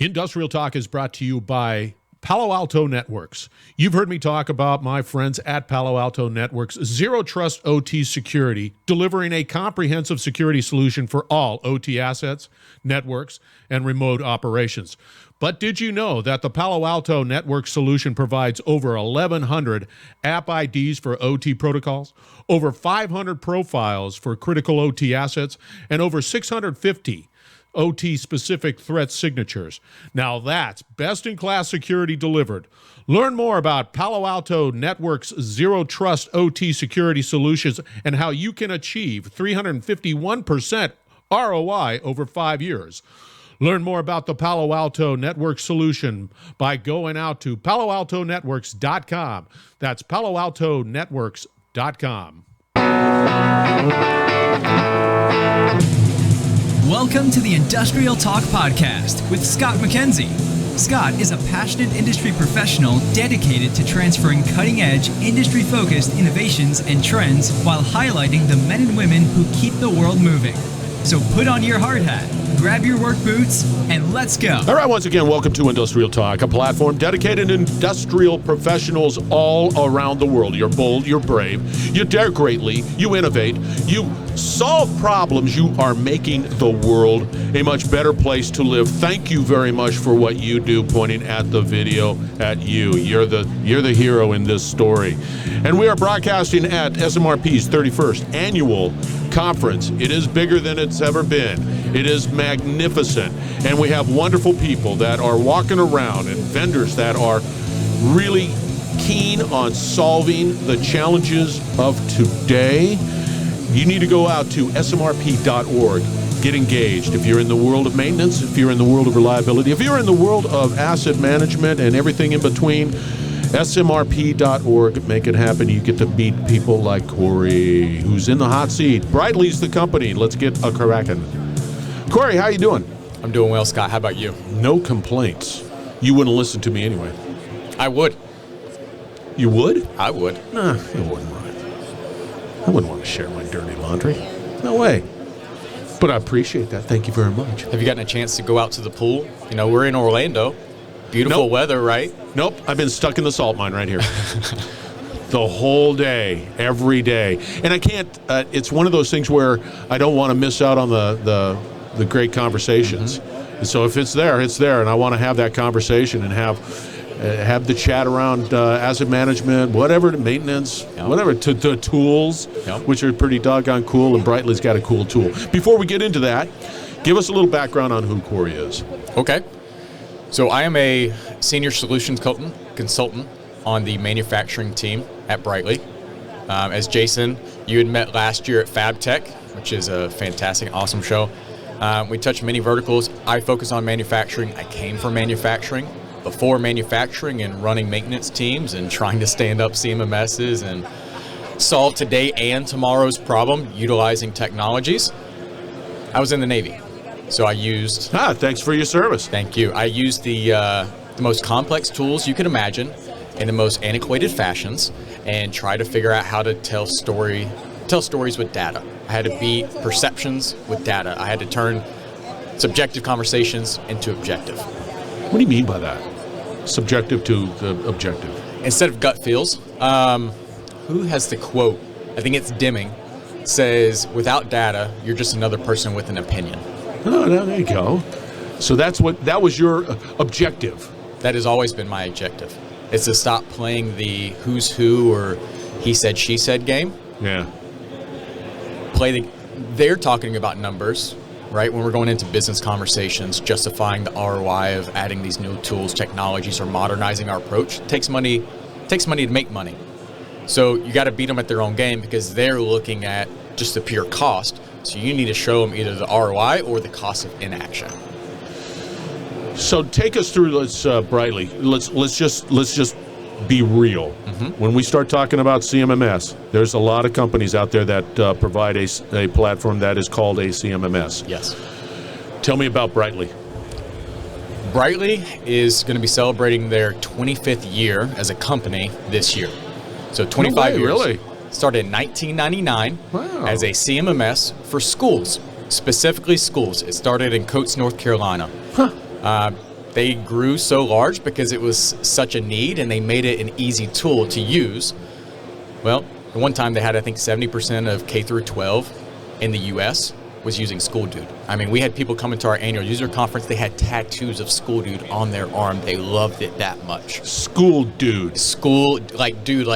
Industrial Talk is brought to you by Palo Alto Networks. You've heard me talk about my friends at Palo Alto Networks, Zero Trust OT Security, delivering a comprehensive security solution for all OT assets, networks, and remote operations. But did you know that the Palo Alto Networks solution provides over 1,100 app IDs for OT protocols, over 500 profiles for critical OT assets, and over 650 OT-specific threat signatures? Now that's best-in-class security delivered. Learn more about Palo Alto Networks' Zero Trust OT security solutions and how you can achieve 351% ROI over 5 years. Learn more about the Palo Alto Networks solution by going out to paloaltonetworks.com. That's paloaltonetworks.com. Welcome to the Industrial Talk Podcast with Scott McKenzie. Scott is a passionate industry professional dedicated to transferring cutting-edge, industry-focused innovations and trends while highlighting the men and women who keep the world moving. So put on your hard hat, grab your work boots, and let's go. All right, once again, welcome to Industrial Talk, a platform dedicated to industrial professionals all around the world. You're bold, you're brave, you dare greatly, you innovate, you solve problems. You are making the world a much better place to live. Thank you very much for what you do, pointing at the video at you. You're the hero in this story. And we are broadcasting at SMRP's 31st annual conference. It is bigger than it's ever been. It is magnificent. And we have wonderful people that are walking around and vendors that are really keen on solving the challenges of today. You need to go out to smrp.org. Get engaged. If you're in the world of maintenance, if you're in the world of reliability, if you're in the world of asset management and everything in between, smrp.org. Make it happen. You get to meet people like Corey, who's in the hot seat. Brightly's the company. Let's get a cracking. Corey, how you doing? I'm doing well, Scott. How about you? No complaints. You wouldn't listen to me anyway. I would. You would? I would. Nah, you wouldn't want it. I wouldn't want to share my dirty laundry. No way. But I appreciate that. Thank you very much. Have you gotten a chance to go out to the pool? You know, we're in Orlando. Beautiful weather, right? Nope. I've been stuck in the salt mine right here. The whole day, every day. And I can't, it's one of those things where I don't want to miss out on the great conversations. Mm-hmm. And so if it's there, it's there. And I want to have that conversation and have the chat around asset management, whatever, maintenance, whatever, to tools, which are pretty doggone cool. And Brightly's got a cool tool. Before we get into that, give us a little background on who Corey is. Okay. So I am a senior solutions consultant on the manufacturing team at Brightly. As Jason, you had met last year at FabTech, which is a fantastic, awesome show. We touch many verticals. I focus on manufacturing. I came from manufacturing. Before manufacturing and running maintenance teams and trying to stand up CMMSs and solve today and tomorrow's problem utilizing technologies, I was in the Navy. So I used... thanks for your service. Thank you. I used the most complex tools you could imagine in the most antiquated fashions and try to figure out how to tell stories with data. I had to beat perceptions with data. I had to turn subjective conversations into objective. What do you mean by that? Subjective to the objective? Instead of gut feels, who has the quote? I think it's Deming. Says, without data, you're just another person with an opinion. Oh, there you go. So that was your objective. That has always been my objective. It's to stop playing the who's who or he said, she said game. Yeah. They're talking about numbers, right? When we're going into business conversations, justifying the ROI of adding these new tools, technologies, or modernizing our approach. It takes money to make money. So you got to beat them at their own game because they're looking at just the pure cost. So you need to show them either the ROI or the cost of inaction. So take us through, Brightly. Let's just be real. Mm-hmm. When we start talking about CMMS, there's a lot of companies out there that provide a platform that is called a CMMS. Yes. Tell me about Brightly. Brightly is going to be celebrating their 25th year as a company this year. So 25 years. Really? Started in 1999 as a CMMS for schools, specifically schools. It started in Coates, North Carolina. They grew so large because it was such a need, and they made it an easy tool to use. Well, at one time they had, I think, 70% of K through 12 in the U.S. was using School Dude. I mean, we had people come into our annual user conference. They had tattoos of School Dude on their arm. They loved it that much. School Dude. School, like dude,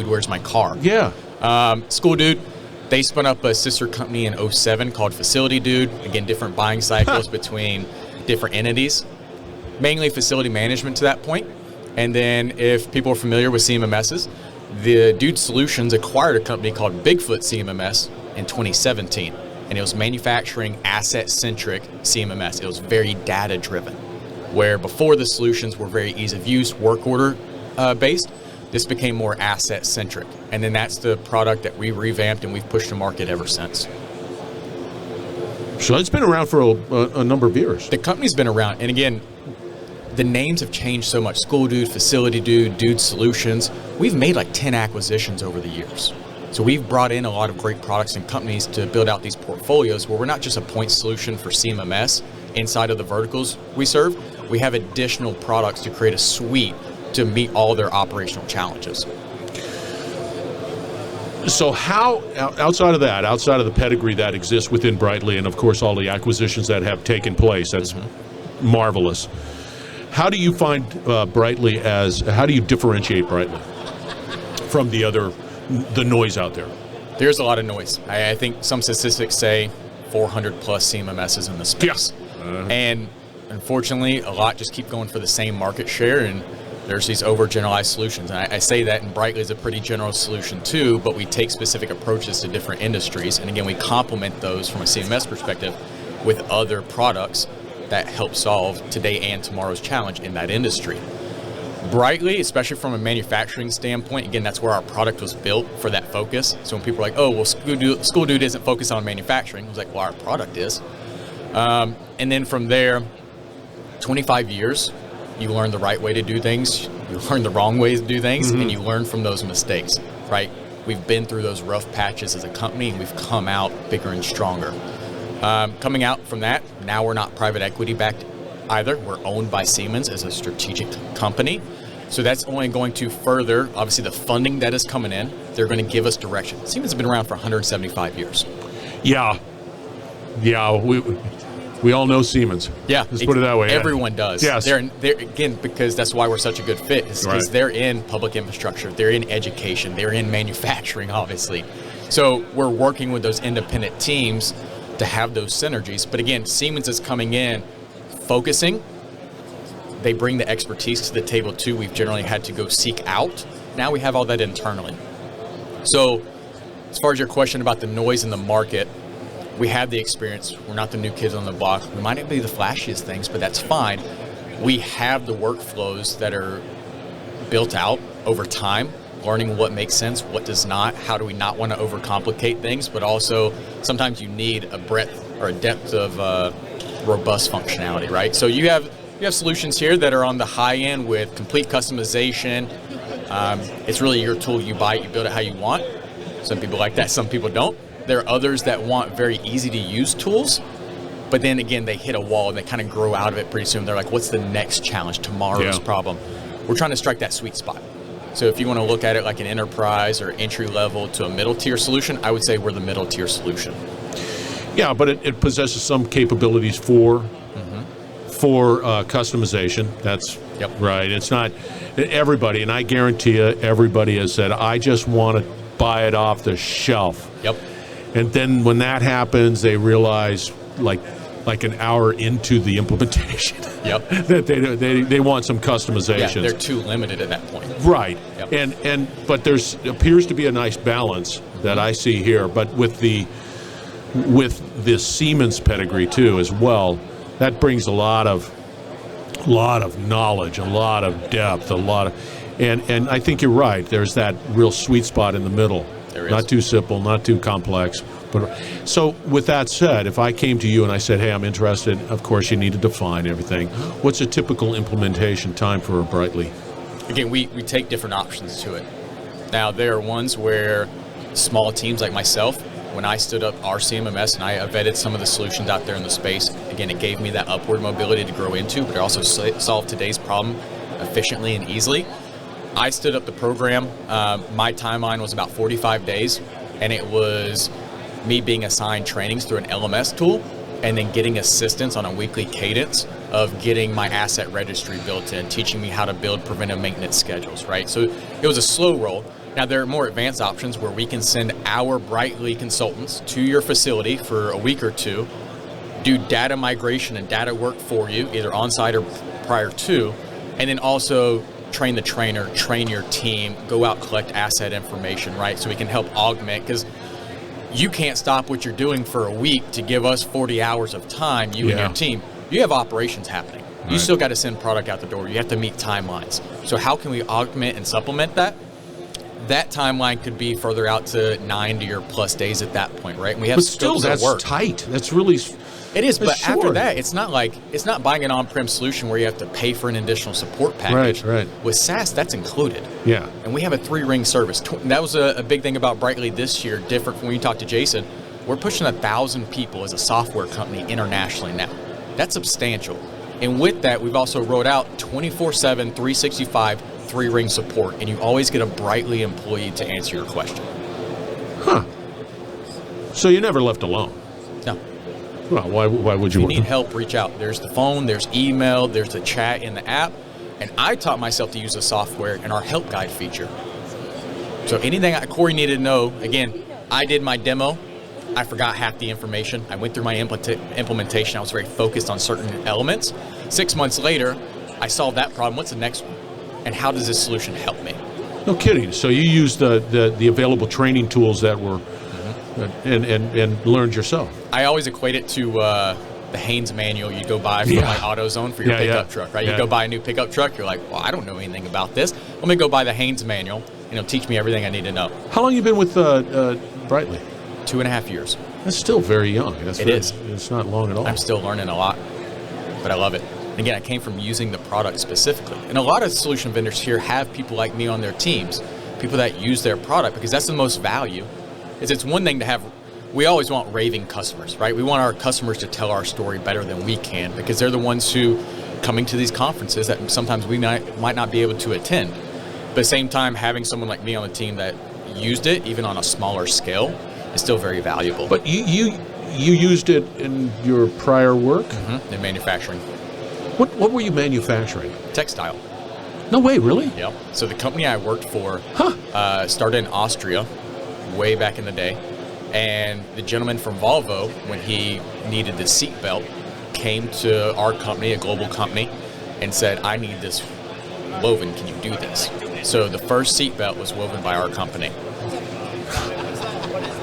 where's my car? Yeah. School Dude, they spun up a sister company in 2007 called Facility Dude. Again, different buying cycles between different entities. Mainly facility management to that point. And then if people are familiar with CMMSs, the Dude Solutions acquired a company called Bigfoot CMMS in 2017. And it was manufacturing asset-centric CMMS. It was very data-driven. Where before the solutions were very ease of use, work order based, this became more asset-centric. And then that's the product that we revamped and we've pushed to market ever since. So it's been around for a number of years. The company's been around. And again, the names have changed so much. School Dude, Facility Dude, Dude Solutions. We've made like 10 acquisitions over the years. So we've brought in a lot of great products and companies to build out these portfolios where we're not just a point solution for CMMS inside of the verticals we serve. We have additional products to create a suite to meet all their operational challenges. So how, outside of the pedigree that exists within Brightly, and of course all the acquisitions that have taken place, that's marvelous. How do you find Brightly how do you differentiate Brightly from the noise out there? There's a lot of noise. I think some statistics say 400 plus CMMSs in the space. Yeah. And unfortunately, a lot just keep going for the same market share, and there's these overgeneralized solutions. And I say that, and Brightly is a pretty general solution too, but we take specific approaches to different industries. And again, we complement those from a CMMS perspective with other products that help solve today and tomorrow's challenge in that industry. Brightly, especially from a manufacturing standpoint, again, that's where our product was built for that focus. So when people are like, oh, well, School Dude isn't focused on manufacturing, I was like, well, our product is. And then from there, 25 years, you learn the right way to do things, you learn the wrong ways to do things, and you learn from those mistakes, right? We've been through those rough patches as a company, and we've come out bigger and stronger. Coming out from that, now we're not private equity backed either. We're owned by Siemens as a strategic company. So that's only going to further, obviously, the funding that is coming in. They're going to give us direction. Siemens has been around for 175 years. Yeah. We all know Siemens. Yeah. Let's put it that way. Everyone does. Yes. They're again, because that's why we're such a good fit, is because they're in public infrastructure, they're in education, they're in manufacturing, obviously. So we're working with those independent teams to have those synergies. But again, Siemens is coming in, focusing. They bring the expertise to the table too. We've generally had to go seek out. Now we have all that internally. So as far as your question about the noise in the market, we have the experience. We're not the new kids on the block. We might not be the flashiest things, but that's fine. We have the workflows that are built out over time, learning what makes sense, what does not, how do we not want to overcomplicate things, but also sometimes you need a breadth or a depth of robust functionality, right? So you have solutions here that are on the high end with complete customization. It's really your tool. You buy it, you build it how you want. Some people like that, some people don't. There are others that want very easy to use tools, but then again, they hit a wall and they kind of grow out of it pretty soon. They're like, what's the next challenge, tomorrow's problem? We're trying to strike that sweet spot. So if you want to look at it like an enterprise or entry level to a middle tier solution, I would say we're the middle tier solution. Yeah, but it possesses some capabilities for customization. That's right. It's not everybody, and I guarantee you, everybody has said, I just want to buy it off the shelf. Yep. And then when that happens, they realize, like an hour into the implementation, that they want some customization. Yeah, they're too limited at that point. Right. Yep. But there's appears to be a nice balance that I see here. But with this Siemens pedigree too as well, that brings a lot of knowledge, a lot of depth, and I think you're right. There's that real sweet spot in the middle. There is. Not too simple, not too complex. But so with that said, if I came to you and I said, hey, I'm interested, of course you need to define everything. What's a typical implementation time for a Brightly? Again, we take different options to it. Now, there are ones where small teams like myself, when I stood up our CMMS and I vetted some of the solutions out there in the space, again, it gave me that upward mobility to grow into, but it also solved today's problem efficiently and easily. I stood up the program. My timeline was about 45 days, and it was me being assigned trainings through an LMS tool and then getting assistance on a weekly cadence of getting my asset registry built in, teaching me how to build preventive maintenance schedules, right? So it was a slow roll. Now, there are more advanced options where we can send our Brightly consultants to your facility for a week or two, do data migration and data work for you, either on-site or prior to, and then also train the trainer, train your team, go out, collect asset information, right? So we can help augment, because you can't stop what you're doing for a week to give us 40 hours of time, you and your team. You have operations happening. You still got to send product out the door. You have to meet timelines. So how can we augment and supplement that? That timeline could be further out to 90 or plus days at that point, right? And we have But still, scopes of that's work. tight. That's really... It is, but sure. after that, it's not buying an on-prem solution where you have to pay for an additional support package. Right. With SaaS, that's included. Yeah. And we have a 3-ring service. That was a big thing about Brightly this year, different from when you talk to Jason. We're pushing 1,000 people as a software company internationally now. That's substantial. And with that, we've also rolled out 24/7, 365, 3-ring support, and you always get a Brightly employee to answer your question. Huh. So you're never left alone. No. Well, why would you? If you need help, reach out. There's the phone, there's email, there's the chat in the app. And I taught myself to use the software in our help guide feature. So anything Corey needed to know, again, I did my demo. I forgot half the information. I went through my implementation. I was very focused on certain elements. 6 months later, I solved that problem. What's the next one? And how does this solution help me? No kidding. So you used the available training tools that were, and learned yourself. I always equate it to the Haynes manual you go buy from like AutoZone for your pickup truck, right? You go buy a new pickup truck, you're like, well, I don't know anything about this. Let me go buy the Haynes manual, and it'll teach me everything I need to know. How long you been with Brightly? 2.5 years. That's still very young. It is. It's not long at all. I'm still learning a lot, but I love it. And again, I came from using the product specifically. And a lot of solution vendors here have people like me on their teams, people that use their product, because that's the most value. It's one thing to have, we always want raving customers, right? We want our customers to tell our story better than we can, because they're the ones who coming to these conferences that sometimes we might not be able to attend. But at the same time, having someone like me on the team that used it, even on a smaller scale, is still very valuable. But you used it in your prior work? In manufacturing. What were you manufacturing? Textile. No way, really? Yep. So the company I worked for started in Austria way back in the day. And the gentleman from Volvo, when he needed the seat belt, came to our company, a global company, and said, I need this woven. Can you do this? So the first seat belt was woven by our company.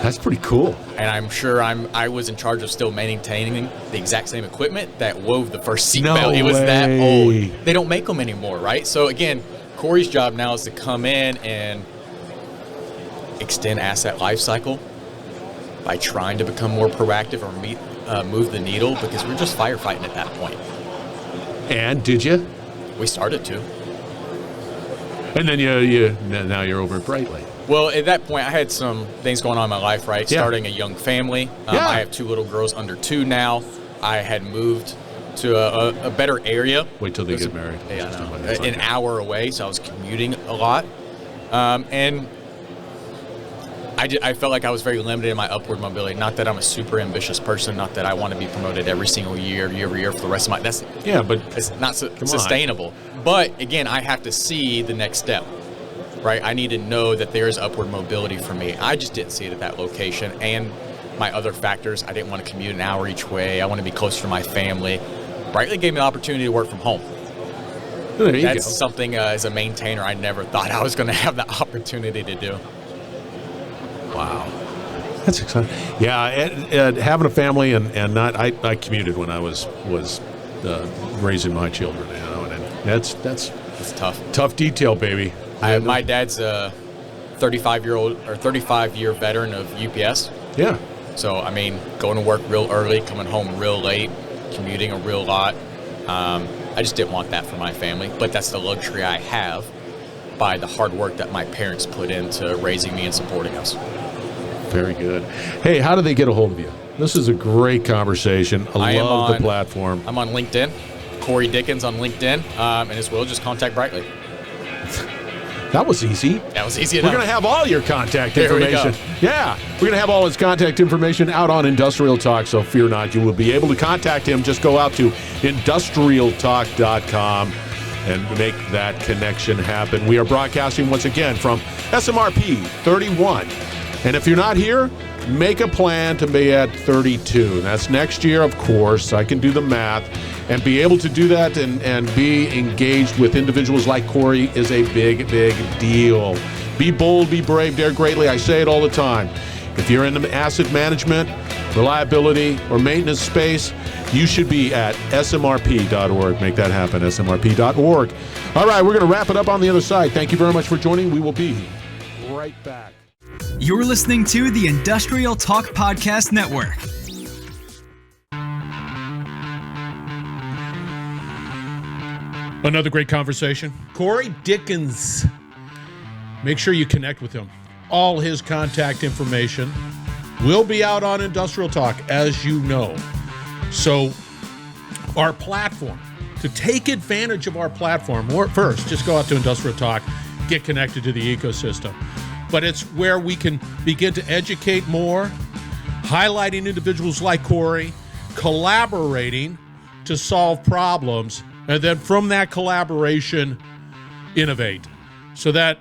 That's pretty cool. And I'm sure I was in charge of still maintaining the exact same equipment that wove the first seat belt. It was that old. They don't make them anymore, right? So again, Corey's job now is to come in and extend asset life cycle by trying to become more proactive or move the needle, because we're just firefighting at that point. And did you? We started to. And then now you're over at Brightly. Well, at that point, I had some things going on in my life, right? Yeah. Starting a young family. I have 2 little girls under 2 now. I had moved to a better area. Wait till they get married. Yeah, I know. An hour away, so I was commuting a lot. And I felt like I was very limited in my upward mobility. Not that I'm a super ambitious person, not that I want to be promoted every single year over year for the rest of my, but it's not sustainable. But again, I have to see the next step, right? I need to know that there is upward mobility for me. I just didn't see it at that location. And my other factors, I didn't want to commute an hour each way. I want to be closer to my family. Brightly gave me the opportunity to work from home. That's something as a maintainer I never thought I was going to have the opportunity to do. Wow, that's exciting. Yeah, and having a family and not, I commuted when I was raising my children, and that's tough. Tough detail, baby. My dad's a 35-year veteran of UPS. Yeah. So I mean, going to work real early, coming home real late, commuting a real lot. I just didn't want that for my family, but that's the luxury I have by the hard work that my parents put into raising me and supporting us. Very good. Hey, how do they get a hold of you? This is a great conversation. I love the platform. I'm on LinkedIn, Corey Dickens on LinkedIn, and as well, just contact Brightly. That was easy. That was easy We're enough. going to have all your contact There we information. go. Yeah, we're going to have all his contact information out on Industrial Talk, so fear not. You will be able to contact him. Just go out to industrialtalk.com and make that connection happen. We are broadcasting once again from SMRP 31. And if you're not here, make a plan to be at 32. That's next year, of course. I can do the math. And be able to do that and be engaged with individuals like Corey is a big, big deal. Be bold, be brave, dare greatly. I say it all the time. If you're in the asset management, reliability, or maintenance space, you should be at smrp.org. Make that happen, smrp.org. All right, we're going to wrap it up on the other side. Thank you very much for joining. We will be right back. You're listening to the Industrial Talk Podcast Network. Another great conversation. Corey Dickens. Make sure you connect with him. All his contact information will be out on Industrial Talk, as you know. So our platform, to take advantage of our platform, first, just go out to Industrial Talk, get connected to the ecosystem. But it's where we can begin to educate more, highlighting individuals like Corey, collaborating to solve problems, and then from that collaboration, innovate, so that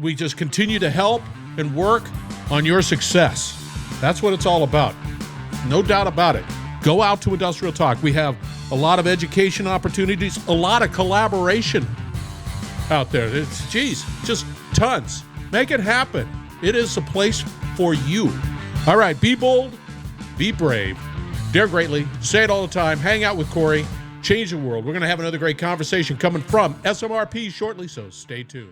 we just continue to help and work on your success. That's what it's all about. No doubt about it. Go out to Industrial Talk. We have a lot of education opportunities, a lot of collaboration out there. It's, just tons. Make it happen. It is a place for you. All right, be bold, be brave, dare greatly, say it all the time, hang out with Corey, change the world. We're going to have another great conversation coming from SMRP shortly, so stay tuned.